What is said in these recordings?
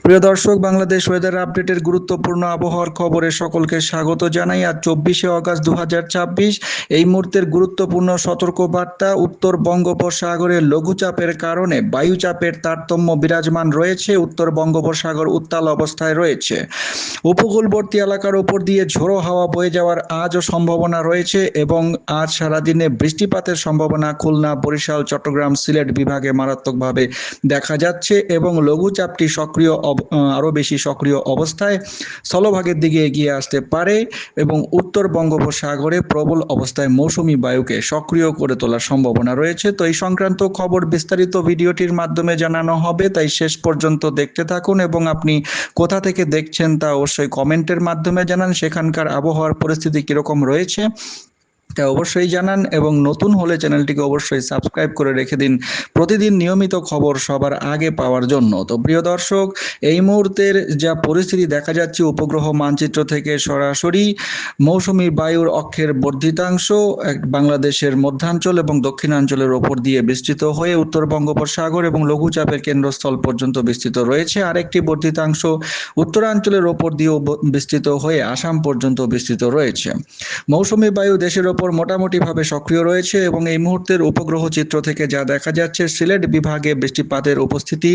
প্রিয় দর্শক, বাংলাদেশ ওয়েদার আপডেটের গুরুত্বপূর্ণ আবহাওয়ার খবরে সকলকে স্বাগত জানাই। আজ 24শে আগস্ট 2026। এই মুহূর্তের গুরুত্বপূর্ণ সতর্কবার্তা: উত্তর বঙ্গোপসাগরে লঘুচাপের কারণে বায়ুচাপের তারতম্য বিরাজমান রয়েছে। উত্তর বঙ্গোপসাগর উত্তাল অবস্থায় রয়েছে। উপকূলবর্তী এলাকার ওপর দিয়ে ঝোড়ো হাওয়া বয়ে যাওয়ার আজও সম্ভাবনা রয়েছে এবং আজ সারাদিনে বৃষ্টিপাতের সম্ভাবনা খুলনা, বরিশাল, চট্টগ্রাম, সিলেট বিভাগে মারাত্মকভাবে দেখা যাচ্ছে এবং লঘুচাপটি আরও বেশি সক্রিয় অবস্থায় স্থলভাগের দিকে এগিয়ে আসতে পারে এবং উত্তর বঙ্গোপসাগরে প্রবল অবস্থায় মৌসুমী বায়ুকে সক্রিয় করে তোলার সম্ভাবনা রয়েছে। তো এই সংক্রান্ত খবর বিস্তারিত ভিডিওটির মাধ্যমে জানানো হবে, তাই শেষ পর্যন্ত দেখতে থাকুন এবং আপনি কোথা থেকে দেখছেন তা অবশ্যই কমেন্টের মাধ্যমে জানান। সেখানকার আবহাওয়ার পরিস্থিতি কীরকম রয়েছে তা অবশ্যই জানান এবং নতুন হলে চ্যানেলটিকে অবশ্যই সাবস্ক্রাইব করে রেখে দিন প্রতিদিন নিয়মিত খবর সবার আগে পাওয়ার জন্য। তো প্রিয় দর্শক, এই মুহূর্তের যা পরিস্থিতি দেখা যাচ্ছে উপগ্রহ মানচিত্র থেকে সরাসরি মৌসুমী বায়ুর অক্ষের বর্ধিতাংশ বাংলাদেশের মধ্যাঞ্চল এবং দক্ষিণাঞ্চলের ওপর দিয়ে বিস্তৃত হয়ে উত্তর বঙ্গোপসাগর এবং লঘুচাপের কেন্দ্রস্থল পর্যন্ত বিস্তৃত রয়েছে। আরেকটি বর্ধিতাংশ উত্তরাঞ্চলের ওপর দিয়েও বিস্তৃত হয়ে আসাম পর্যন্ত বিস্তৃত রয়েছে। মৌসুমী বায়ু দেশের ওপর মোটামুটিভাবে সক্রিয় রয়েছে এবং এই মুহূর্তের উপগ্রহ চিত্র থেকে যা দেখা যাচ্ছে, সিলেট বিভাগে বৃষ্টিপাতের উপস্থিতি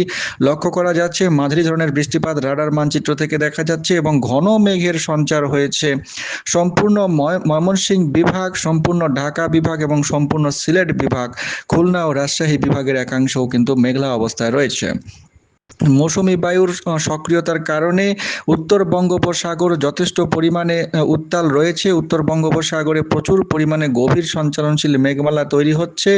লক্ষ্য করা যাচ্ছে। মাঝারি ধরনের বৃষ্টিপাত রাডার মানচিত্র থেকে দেখা যাচ্ছে এবং ঘন মেঘের সঞ্চার হয়েছে সম্পূর্ণ ময়মনসিংহ বিভাগ, সম্পূর্ণ ঢাকা বিভাগ এবং সম্পূর্ণ সিলেট বিভাগ, খুলনা ও রাজশাহী বিভাগের একাংশও কিন্তু মেঘলা অবস্থায় রয়েছে। মৌসুমী বায়ুর সক্রিয়তার কারণে উত্তর বঙ্গোপসাগর যথেষ্ট পরিমাণে উত্তাল রয়েছে। উত্তর বঙ্গোপসাগরে প্রচুর পরিমাণে গভীর সঞ্চালনশীল মেঘমালা তৈরি হচ্ছে।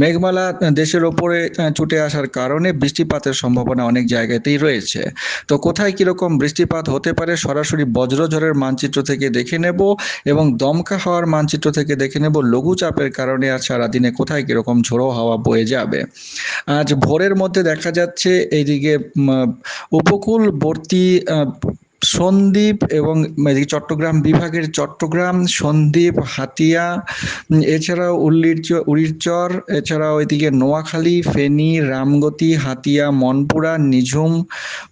মেঘমালা দেশের ওপরে ছুটে আসার কারণে বৃষ্টিপাতের সম্ভাবনা অনেক জায়গাতেই রয়েছে। তো কোথায় কীরকম বৃষ্টিপাত হতে পারে সরাসরি বজ্রঝড়ের মানচিত্র থেকে দেখে নেব এবং দমকা হাওয়ার মানচিত্র থেকে দেখে নেব লঘুচাপের কারণে আজ সারাদিনে কোথায় কীরকম ঝোড়ো হাওয়া বয়ে যাবে। আজ ভোরের মধ্যে দেখা যাচ্ছে এইদিকে উপকূলবর্তী সন্দ্বীপ এবং চট্টগ্রাম বিভাগের চট্টগ্রাম, সন্দ্বীপ, হাতিয়া, এছাড়াও উড়িরচর, এছাড়াও এদিকে নোয়াখালী, ফেনী, রামগতি, হাতিয়া, মনপুরা, নিঝুম,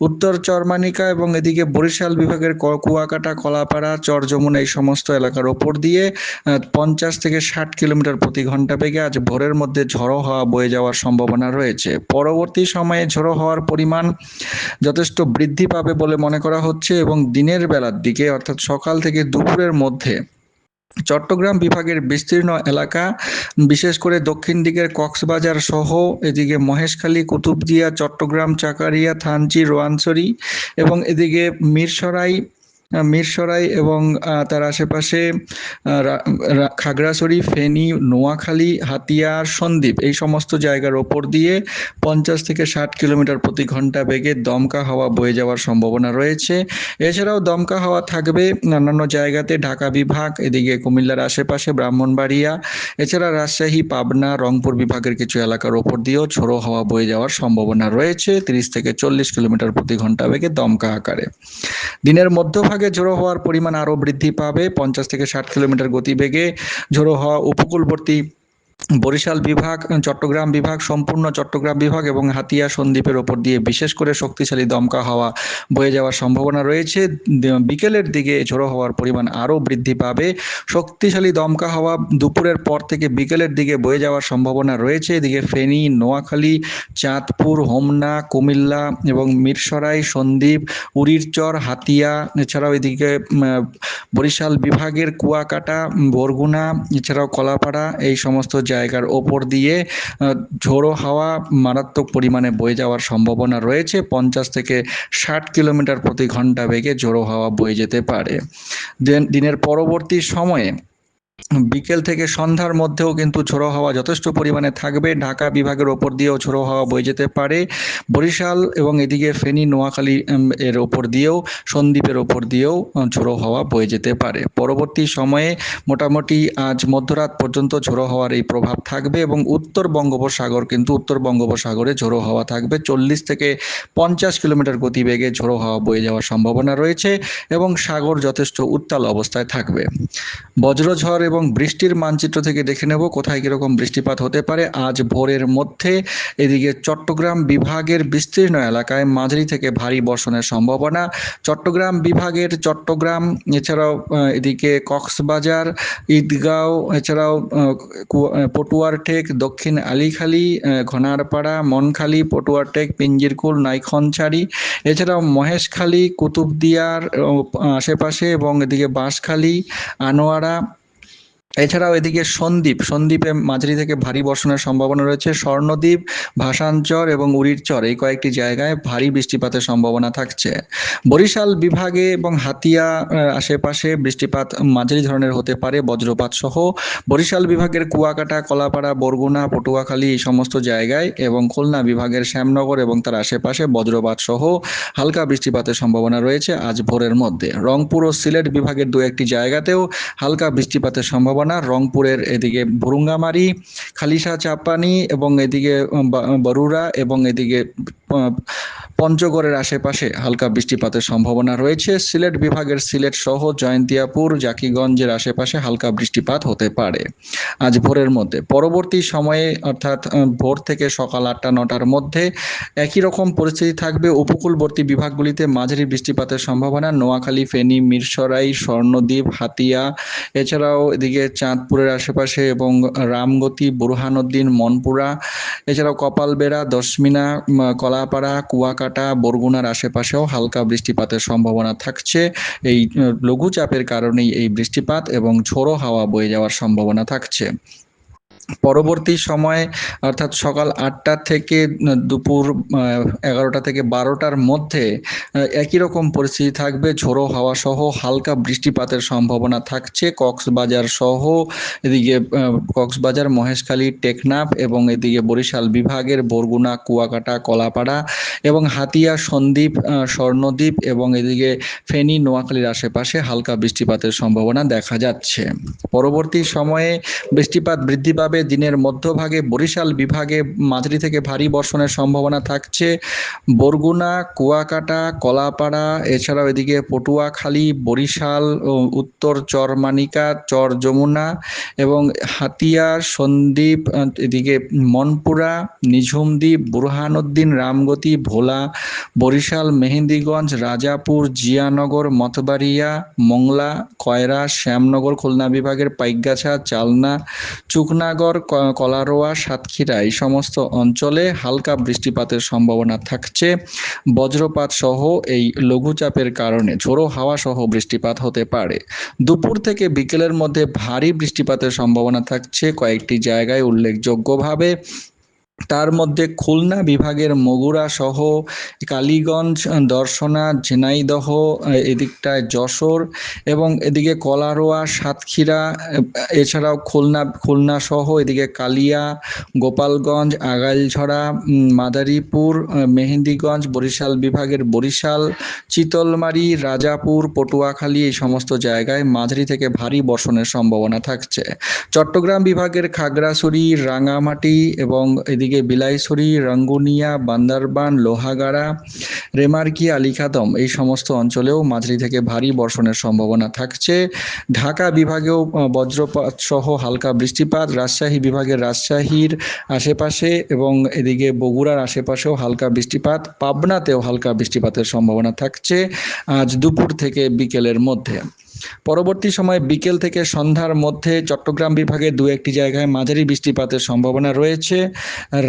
উত্তর চরমানিকা এবং এদিকে বরিশাল বিভাগের কুয়াকাটা, কলাপাড়া, চরযমুনা এই সমস্ত এলাকার ওপর দিয়ে 50 থেকে 60 কিলোমিটার প্রতি ঘন্টা বেগে আজ ভোরের মধ্যে ঝড়ো হাওয়া বয়ে যাওয়ার সম্ভাবনা রয়েছে। পরবর্তী সময়ে ঝড়ো হওয়ার পরিমাণ যথেষ্ট বৃদ্ধি পাবে বলে মনে করা হচ্ছে এবং দিনের বেলার দিকে অর্থাৎ সকাল থেকে দুপুরের মধ্যে চট্টগ্রাম বিভাগের বিস্তীর্ণ এলাকা, বিশেষ করে দক্ষিণ দিকের কক্সবাজার সহ এদিকে মহেশখালী, কুতুবদিয়া, চট্টগ্রাম, চাকারিয়া, থানচি, রোয়াংছড়ি এবং এদিকে মিরসরাই এবং তার আশেপাশে খাগড়াছড়ি, ফেনী, নোয়াখালী, হাতিয়া, সন্দ্বীপ এই সমস্ত জায়গার ওপর দিয়ে 50 থেকে 60 কিলোমিটার প্রতি ঘন্টা বেগে দমকা হাওয়া বয়ে যাওয়ার সম্ভাবনা রয়েছে। এছাড়াও দমকা হাওয়া থাকবে অন্যান্য জায়গাতে, ঢাকা বিভাগ, এদিকে কুমিল্লার আশেপাশে, ব্রাহ্মণবাড়িয়া, এছাড়া রাজশাহী, পাবনা, রংপুর বিভাগের কিছু এলাকার ওপর দিয়েও ঝোড়ো হাওয়া বয়ে যাওয়ার সম্ভাবনা রয়েছে 30 থেকে 40 কিলোমিটার প্রতি ঘন্টা বেগে দমকা আকারে। দিনের মধ্যভাগে ঝোড়ো হওয়ার পরিমাণ আরও বৃদ্ধি পাবে 50 থেকে 60 কিলোমিটার গতিবেগে ঝোড়ো হওয়া উপকূলবর্তী বরিশাল বিভাগ, চট্টগ্রাম বিভাগ, সম্পূর্ণ চট্টগ্রাম বিভাগ এবং হাতিয়া, সন্দ্বীপের ওপর দিয়ে বিশেষ করে শক্তিশালী দমকা হাওয়া বয়ে যাওয়ার সম্ভাবনা রয়েছে। বিকেলের দিকে ঝোড়ো হওয়ার পরিমাণ আরও বৃদ্ধি পাবে। শক্তিশালী দমকা হাওয়া দুপুরের পর থেকে বিকেলের দিকে বয়ে যাওয়ার সম্ভাবনা রয়েছে। এদিকে ফেনী, নোয়াখালী, চাঁদপুর, হোমনা, কুমিল্লা এবং মিরসরাই, সন্দ্বীপ, উড়িরচর, হাতিয়া, এছাড়াও এদিকে বরিশাল বিভাগের কুয়াকাটা, বরগুনা, এছাড়াও কলাপাড়া এই সমস্ত জায়গার ওপর দিয়ে ঝোড়ো হাওয়া মারাত্মক পরিমাণে বয়ে যাওয়ার সম্ভাবনা রয়েছে। 50 থেকে 60 কিলোমিটার প্রতি ঘন্টা বেগে ঝোড়ো হাওয়া বয়ে যেতে পারে। দিনের পরবর্তী সময়ে বিকেল থেকে সন্ধ্যার মধ্যেও কিন্তু ঝোড়ো হাওয়া যথেষ্ট পরিমাণে থাকবে। ঢাকা বিভাগের ওপর দিয়েও ঝোড়ো হাওয়া বয়ে যেতে পারে। বরিশাল এবং এদিকে ফেনী, নোয়াখালী এর ওপর দিয়েও, সন্দ্বীপের ওপর দিয়েও ঝোড়ো হাওয়া বয়ে যেতে পারে। পরবর্তী সময়ে মোটামুটি আজ মধ্যরাত পর্যন্ত ঝোড়ো হাওয়ার এই প্রভাব থাকবে এবং উত্তর বঙ্গোপসাগরে ঝোড়ো হাওয়া থাকবে 40 থেকে 50 কিলোমিটার গতিবেগে ঝোড়ো হাওয়া বয়ে যাওয়ার সম্ভাবনা রয়েছে এবং সাগর যথেষ্ট উত্তাল অবস্থায় থাকবে। বজ্রঝড় এবং এবং বৃষ্টির মানচিত্র থেকে দেখে নেব কোথায় কিরকম বৃষ্টিপাত হতে পারে। আজ ভোরের মধ্যে এদিকে চট্টগ্রাম বিভাগের বিস্তীর্ণ এলাকায় মাঝারি থেকে ভারী বর্ষণের সম্ভাবনা। চট্টগ্রাম বিভাগের চট্টগ্রাম, এছাড়াও এদিকে কক্সবাজার, ঈদগাঁও, এছাড়াও পটুয়ারটেক, দক্ষিণ আলিখালী, ঘনারপাড়া, মনখালী, পটুয়ারটেক, পিঞ্জিরকুল, নাইখনছড়ি, এছাড়াও মহেশখালী, কুতুবদিয়ার আশেপাশে এবং এদিকে বাঁশখালী, আনোয়ারা, এছাড়াও এদিকে সন্দ্বীপে মাঝারি থেকে ভারী বর্ষণের সম্ভাবনা রয়েছে। স্বর্ণদ্বীপ, ভাসানচর এবং উড়িরচর এই কয়েকটি জায়গায় ভারী বৃষ্টিপাতের সম্ভাবনা থাকছে। বরিশাল বিভাগে এবং হাতিয়া আশেপাশে বৃষ্টিপাত মাঝারি ধরনের হতে পারে বজ্রপাত সহ। বরিশাল বিভাগের কুয়াকাটা, কলাপাড়া, বরগুনা, পটুয়াখালী এই সমস্ত জায়গায় এবং খুলনা বিভাগের শ্যামনগর এবং তার আশেপাশে বজ্রপাত সহ হালকা বৃষ্টিপাতের সম্ভাবনা রয়েছে আজ ভোরের মধ্যে। রংপুর ও সিলেট বিভাগের দু একটি জায়গাতেও হালকা বৃষ্টিপাতের সম্ভাবনা। রংপুরের এদিকে ভুরুঙ্গামারি, খালিশা চাপানি এবং এদিকে বরুড়া এবং এদিকে পঞ্চগড়ের আশেপাশে হালকা বৃষ্টিপাতের সম্ভাবনা রয়েছে। সিলেট বিভাগের সিলেট সহ জয়ন্তিয়াপুর, জাকিগঞ্জের আশেপাশে হালকা বৃষ্টিপাত হতে পারে আজ ভোরের মধ্যে। পরবর্তী সময়ে অর্থাৎ ভোর থেকে সকাল 8টা-9টার মধ্যে একই রকম পরিস্থিতি থাকবে। উপকূলবর্তী বিভাগগুলিতে মাঝারি বৃষ্টিপাতের সম্ভাবনা। নোয়াখালী, ফেনী, মিরসরাই, স্বর্ণদ্বীপ, হাতিয়া, এছাড়াও এদিকে চাঁদপুরের আশেপাশে এবং রামগতি, বুরহানুদ্দিন, মনপুরা, এছাড়াও কপালবেড়া, দশমিনা, কলাপাড়া, কুয়াকাটা, বরগুনার আশেপাশেও হালকা বৃষ্টিপাতের সম্ভাবনা থাকছে। এই লঘুচাপের কারণেই এই বৃষ্টিপাত এবং ঝোড়ো হাওয়া বয়ে যাওয়ার সম্ভাবনা থাকছে। পরবর্তী সময়ে অর্থাৎ সকাল 8টা থেকে দুপুর 11টা থেকে 12টার মধ্যে একই রকম পরিস্থিতি থাকবে। ঝোড়ো হাওয়া সহ হালকা বৃষ্টিপাতের সম্ভাবনা থাকছে কক্সবাজার সহ এদিকে কক্সবাজার, মহেশখালী, টেকনাফ এবং এদিকে বরিশাল বিভাগের বরগুনা, কুয়াকাটা, কলাপাড়া এবং হাতিয়া, সন্দ্বীপ, স্বর্ণদ্বীপ এবং এদিকে ফেনী, নোয়াখালীর আশেপাশে হালকা বৃষ্টিপাতের সম্ভাবনা দেখা যাচ্ছে। পরবর্তী সময়ে বৃষ্টিপাত বৃদ্ধি পাবে। দিনের মধ্যভাগে বরিশাল বিভাগে মাঝারি থেকে ভারী বর্ষণের সম্ভাবনা থাকছে। বরগুনা, কুয়াকাটা, কলাপাড়া, এছাড়াও এদিকে পটুয়াখালী, বরিশাল, উত্তর চরমানিকা, চর যমুনা এবং হাতিয়া, সন্দ্বীপ, এদিকে মনপুরা, নিঝুমদ্বীপ, বুরহানুদ্দিন, রামগতি, ভোলা, বরিশাল, মেহেন্দিগঞ্জ, রাজাপুর, জিয়ানগর, মতবাড়িয়া, মংলা, কয়রা, শ্যামনগর, খুলনা বিভাগের পাইকগাছা, চালনা, চুকনাগর, কলারোয়া, সাতক্ষীরা এই সমস্ত অঞ্চলে হালকা বৃষ্টিপাতের সম্ভাবনা থাকছে। বজ্রপাত সহ এই লঘুচাপের কারণে ঝোড়ো হাওয়া সহ বৃষ্টিপাত হতে পারে। দুপুর থেকে বিকেলের মধ্যে ভারী বৃষ্টিপাতের সম্ভাবনা থাকছে কয়েকটি জায়গায় উল্লেখযোগ্যভাবে। তার মধ্যে খুলনা বিভাগের বগুড়া সহ কালীগঞ্জ, দর্শনা, ঝিনাইদহ, এদিকটায় যশোর এবং এদিকে কলারোয়া, সাতক্ষীরা, এছাড়াও খুলনা সহ এদিকে কালিয়া, গোপালগঞ্জ, আগাইলঝড়া, মাদারীপুর, মেহেন্দিগঞ্জ, বরিশাল বিভাগের বরিশাল, চিতলমারি, রাজাপুর, পটুয়াখালী এই সমস্ত জায়গায় মাঝারি থেকে ভারী বর্ষণের সম্ভাবনা থাকছে। চট্টগ্রাম বিভাগের খাগড়াছড়ি, রাঙামাটি এবং এদিকে বিলাইছড়ি, রাঙ্গুনিয়া, বান্দরবান, লোহাগাড়া, রেমারকি, আলীকাদম এই সমস্ত অঞ্চলেও মাঝারি থেকে ভারী বর্ষণের সম্ভাবনা থাকছে। ঢাকা বিভাগেও বজ্রপাত সহ হালকা বৃষ্টিপাত। রাজশাহী বিভাগের রাজশাহীর আশেপাশে এবং এদিকে বগুড়ার আশেপাশেও হালকা বৃষ্টিপাত। পাবনাতেও হালকা বৃষ্টিপাতের সম্ভাবনা থাকছে আজ দুপুর থেকে বিকেলের মধ্যে। পরবর্তী সময় বিকেল থেকে সন্ধ্যার মধ্যে চট্টগ্রাম বিভাগের দু একটি জায়গায় মাঝারি বৃষ্টিপাতের সম্ভাবনা রয়েছে।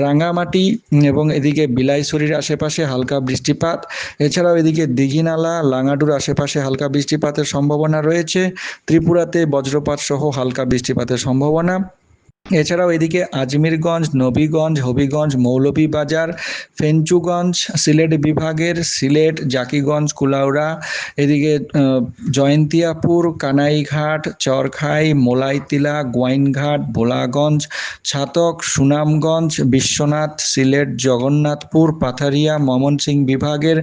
রাঙামাটি এবং এদিকে বিলাইছড়ির আশেপাশে হালকা বৃষ্টিপাত। এছাড়াও এদিকে দীঘিনালা, লাঙাডুর আশেপাশে হালকা বৃষ্টিপাতের সম্ভাবনা রয়েছে। ত্রিপুরাতে বজ্রপাত সহ হালকা বৃষ্টিপাতের সম্ভাবনা। এছাড়াও এদিকে আজমিরগঞ্জ, নবীগঞ্জ, হবিগঞ্জ, মৌলভীবাজার, ফেঞ্চুগঞ্জ, সিলেট বিভাগের সিলেট, জাকিগঞ্জ, কুলাউড়া, এদিকে জয়ন্তিয়াপুর, কানাইঘাট, চরখাই, মোলাইতিলা, গোয়াইনঘাট, ভোলাগঞ্জ, ছাতক, সুনামগঞ্জ, বিশ্বনাথ, সিলেট, জগন্নাথপুর, পাথারিয়া, ময়মনসিংহ বিভাগের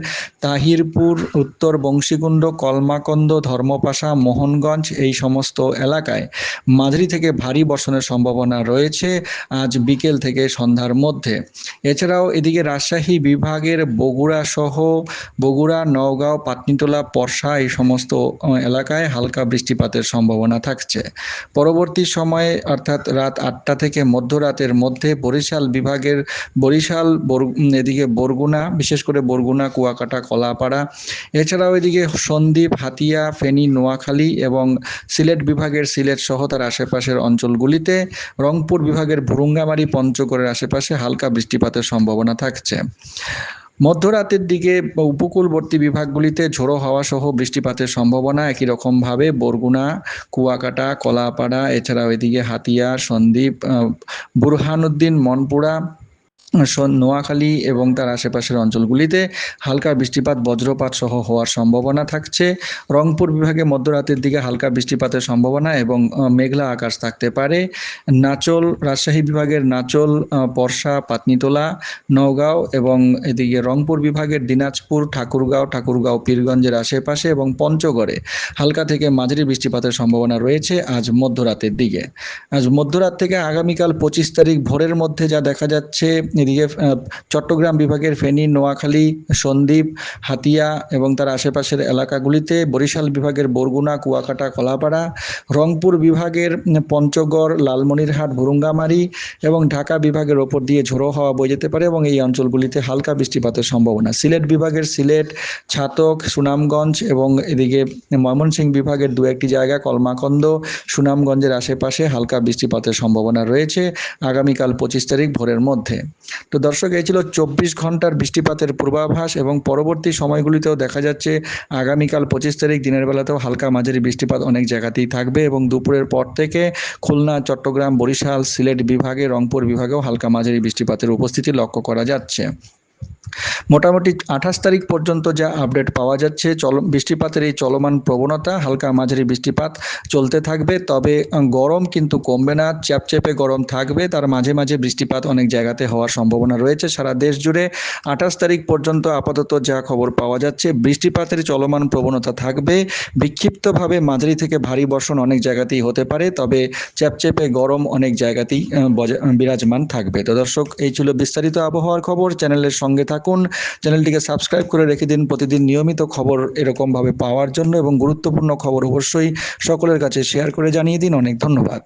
তাহিরপুর, উত্তর বংশীকুণ্ড, কলমাকন্দ, ধর্মপাশা, মোহনগঞ্জ এই সমস্ত এলাকায় মাঝারি থেকে ভারী বর্ষণের সম্ভাবনা সম্ভাবনা রয়েছে আজ বিকেল থেকে সন্ধ্যার মধ্যে। এছাড়াও এদিকে রাজশাহী বিভাগের বগুড়া, নওগাঁ, পাতনিতলা, পরশা এই সমস্ত এলাকায় হালকা বৃষ্টিপাতের সম্ভাবনা থাকছে। পরবর্তী সময়ে অর্থাৎ রাত 8টা থেকে মধ্যরাতের মধ্যে এদিকে বরগুনা, বিশেষ করে বরগুনা, কুয়াকাটা, কলাপাড়া, এছাড়াও এদিকে সন্দ্বীপ, হাতিয়া, ফেনী, নোয়াখালী এবং সিলেট বিভাগের সিলেট সহ তার আশেপাশের অঞ্চলগুলিতে, রংপুর বিভাগের ভুরুঙ্গামারী, পঞ্চগড়ের আশেপাশে হালকা বৃষ্টিপাতের সম্ভাবনা থাকছে। মধ্যরাতের দিকে উপকূলবর্তী বিভাগগুলিতে ঝোড়ো হাওয়া সহ বৃষ্টিপাতের সম্ভাবনা। একই রকমভাবে বরগুনা, কুয়াকাটা, কলাপাড়া, এছাড়াও এদিকে হাতিয়া, সন্দ্বীপ, বুরহানুদ্দিন, মনপুরা, নোয়াখালী এবং তার আশেপাশের অঞ্চলগুলিতে হালকা বৃষ্টিপাত, বজ্রপাত সহ হওয়ার সম্ভাবনা থাকছে। রংপুর বিভাগে মধ্যরাতের দিকে হালকা বৃষ্টিপাতের সম্ভাবনা এবং মেঘলা আকাশ থাকতে পারে। রাজশাহী বিভাগের নাচল, পরশা, পাতনিতলা, নওগাঁও এবং এদিকে রংপুর বিভাগের দিনাজপুর, ঠাকুরগাঁও, পীরগঞ্জের আশেপাশে এবং পঞ্চগড়ে হালকা থেকে মাঝারি বৃষ্টিপাতের সম্ভাবনা রয়েছে আজ মধ্যরাতের দিকে। আজ মধ্যরাত থেকে আগামীকাল 25 তারিখ ভোরের মধ্যে যা দেখা যাচ্ছে, এদিকে চট্টগ্রাম বিভাগের ফেনী, নোয়াখালী, সন্দ্বীপ, হাতিয়া এবং তার আশেপাশের এলাকাগুলিতে, বরিশাল বিভাগের বরগুনা, কুয়াকাটা, কলাপাড়া, রংপুর বিভাগের পঞ্চগড়, লালমনিরহাট, ভুরুঙ্গামারী এবং ঢাকা বিভাগের ওপর দিয়ে ঝোড়ো হাওয়া বয়ে যেতে পারে এবং এই অঞ্চলগুলিতে হালকা বৃষ্টিপাতের সম্ভাবনা। সিলেট বিভাগের সিলেট, ছাতক, সুনামগঞ্জ এবং এদিকে ময়মনসিংহ বিভাগের 2-1টি জায়গা, কলমাকন্দ, সুনামগঞ্জের আশেপাশে হালকা বৃষ্টিপাতের সম্ভাবনা রয়েছে আগামীকাল 25 তারিখ ভোরের মধ্যে। তো দর্শক, এই ছিল 24 ঘন্টার বৃষ্টিপাতের পূর্বাভাস এবং পরবর্তী সময়গুলিতেও দেখা যাচ্ছে আগামীকাল 25 তারিখ দিনের বেলাতেও হালকা মাঝারি বৃষ্টিপাত অনেক জায়গাতেই থাকবে এবং দুপুরের পর থেকে খুলনা, চট্টগ্রাম, বরিশাল, সিলেট বিভাগে, রংপুর বিভাগেও হালকা মাঝারি বৃষ্টিপাতের উপস্থিতি লক্ষ্য করা যাচ্ছে। মোটামুটি 28 তারিখ পর্যন্ত যা আপডেট পাওয়া যাচ্ছে, বৃষ্টিপাতের এই চলমান প্রবণতা, হালকা মাঝারি বৃষ্টিপাত চলতে থাকবে। তবে গরম কিন্তু কমবে না, চ্যাপচ্যাপে গরম থাকবে। তার মাঝে মাঝে বৃষ্টিপাত অনেক জায়গাতে হওয়ার সম্ভাবনা রয়েছে সারা দেশ জুড়ে। 28 তারিখ পর্যন্ত আপাতত যা খবর পাওয়া যাচ্ছে, বৃষ্টিপাতের চলমান প্রবণতা থাকবে। বিক্ষিপ্তভাবে মাঝারি থেকে ভারী বর্ষণ অনেক জায়গাতেই হতে পারে, তবে চ্যাপচ্যাপে গরম অনেক জায়গাতেই বিরাজমান থাকবে। তো দর্শক, এই ছিল বিস্তারিত আবহাওয়ার খবর। চ্যানেলের সঙ্গে থাকুন, চ্যানেলটিকে সাবস্ক্রাইব করে রেখে দিন প্রতিদিন নিয়মিত খবর এরকমভাবে পাওয়ার জন্য এবং গুরুত্বপূর্ণ খবর অবশ্যই সকলের কাছে শেয়ার করে জানিয়ে দিন। অনেক ধন্যবাদ।